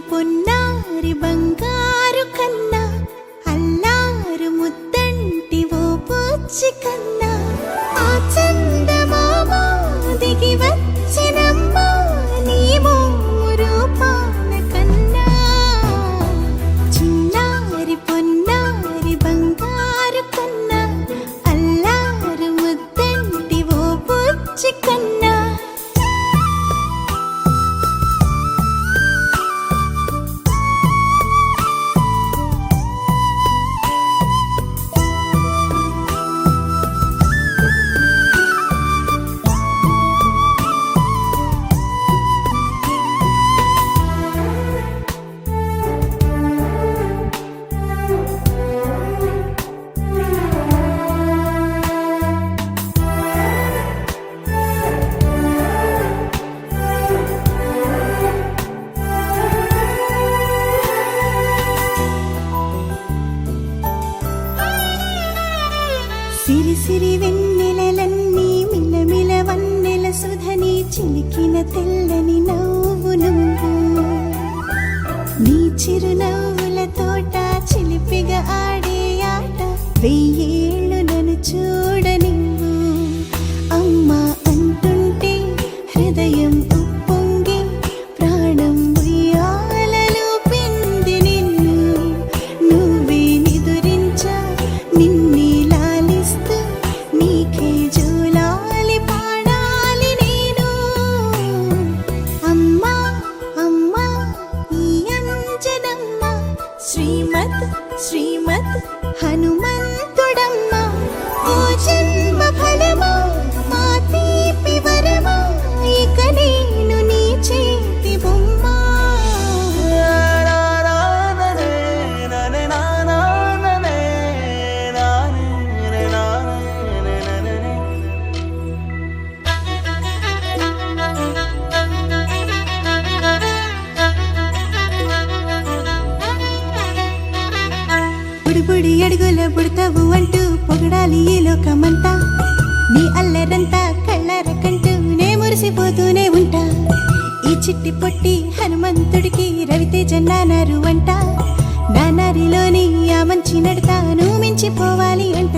పొన్నారి బంగారు కన్నా అల్లారు ముద్దంటి ఓ పూచి కన్నా ఆ చందమామ దిగి వచ్చినమ్మా నీ రూపాల కన్నా చిన్నారి పొన్నారి బంగారు కన్నా అల్లారు ముద్దంటి ఓ పూచి కన్నా సిరి సిరి వెన్నెలలన్నీ మిలమిల వన్నెల సుధని చిలికిన తెల్లని నవ్వు నువ్వు నీ చిరునవ్వుల తోట చిలిపిగా ఆడే ఆట వెయ్యేళ్ళు నన్ను చూడనివ్వు అమ్మా అంటుంటే హృదయం ఉప్పొంగి ప్రాణం ఉయ్యాలలో పిండి నిన్ను నువ్వే నిదురించా నిన్నే నీకే జూలాలి పాడాలి నేను అమ్మా అమ్మా ఈ అంజనమ్మ శ్రీమద్ శ్రీమద్ హనుమంతుడమ్మ ఓ జన్మ ఫలమా మా తీపి వరమా ఇక నేను నీ చేతి బొమ్మ బుడి అడుగుల బుడతావు అంటూ పొగడాలి ఈ లోకమంతా నీ అల్లరంతా కళ్ళరకంటూ నే మురిసిపోతూనే ఉంటా ఈ చిట్టి పొట్టి హనుమంతుడికి రవితేజ నానారు అంట నానారిలోని ఆ మంచి నడతా నువ్వు మించిపోవాలి అంట